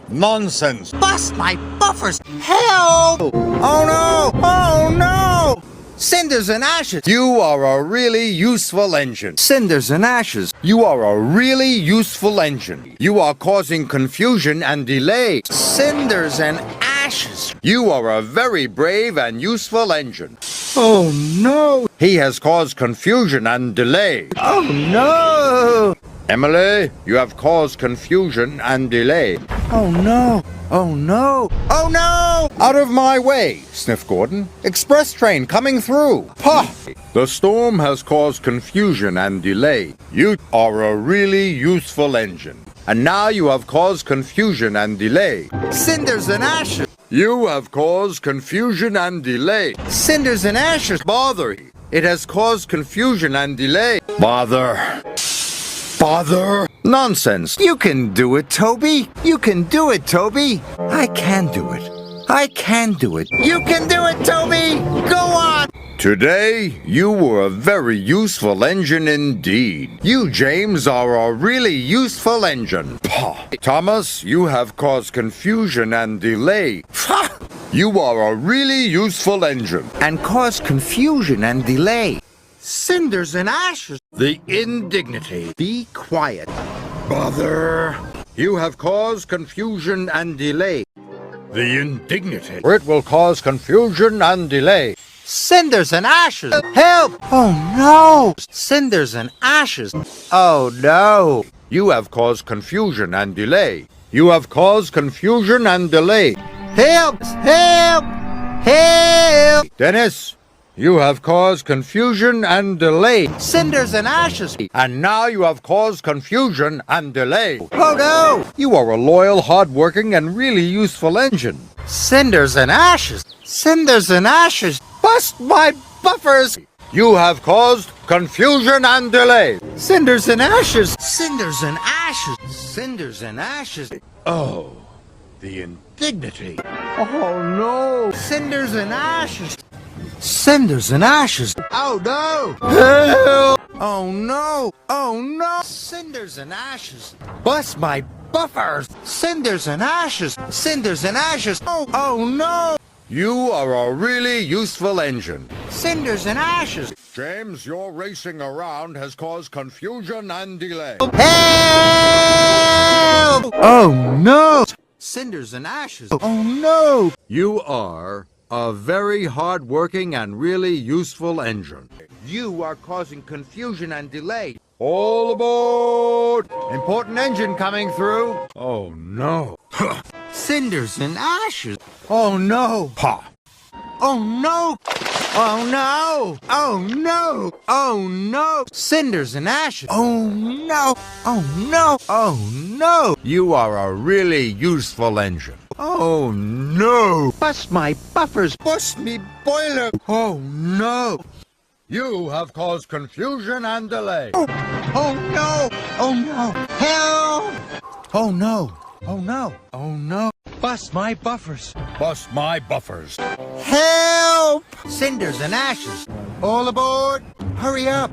Nonsense. Bust my buffers! Help! Oh no! Oh no! Cinders and ashes! You are a really useful engine. Cinders and ashes! You are a really useful engine. You are causing confusion and delay. Cinders and ashes! You are a very brave and useful engine. Oh no! He has caused confusion and delay. Oh no! Emily, you have caused confusion and delay. Oh no! Oh no! Oh no! Out of my way, sniffed Gordon. Express train coming through. Pah! The storm has caused confusion and delay. You are a really useful engine. And now you have caused confusion and delay. Cinders and ashes! You have caused confusion and delay. Cinders and ashes! Bother! It has caused confusion and delay. Bother! Bother! Nonsense! You can do it, Toby! You can do it, Toby! I can do it. I can do it. You can do it, Toby! Go on! Today, you were a very useful engine indeed. You, James, are a really useful engine. Pah. Thomas, you have caused confusion and delay. You are a really useful engine. And caused confusion and delay. Cinders and ashes! The indignity. Be quiet. Bother. You have caused confusion and delay. The indignity. It will cause confusion and delay. Cinders and ashes! Help! Oh no! Cinders and ashes! Oh no! You have caused confusion and delay. You have caused confusion and delay. Help! Help! Help! Dennis, you have caused confusion and delay. Cinders and ashes! And now you have caused confusion and delay. Oh no! You are a loyal, hard-working, and really useful engine. Cinders and ashes! Cinders and ashes! Bust my buffers! You have caused confusion and delay. Cinders and ashes! Cinders and ashes! Cinders and ashes! Oh, the indignity. Oh no! Cinders and ashes! Cinders and ashes! Oh no! Help! Oh no! Oh no! Cinders and ashes! Bust my buffers! Cinders and ashes! Cinders and ashes! Oh no! You are a really useful engine. Cinders and ashes! James, your racing around has caused confusion and delay. Help! Oh no! Cinders and ashes! Oh no! You are a very hard-working and really useful engine. You are causing confusion and delay. All aboard! Important engine coming through. Oh no. Cinders and ashes! Oh no! Ha! Oh no! Oh no! Oh no! Oh no! Cinders and ashes! Oh no! Oh no! Oh no! You are a really useful engine. Oh no! Bust my buffers! Bust me boiler! Oh no! You have caused confusion and delay. Oh no! Oh no! Help! Oh no! Oh no! Oh no! Bust my buffers! Bust my buffers. Help! Cinders and ashes! All aboard! Hurry up!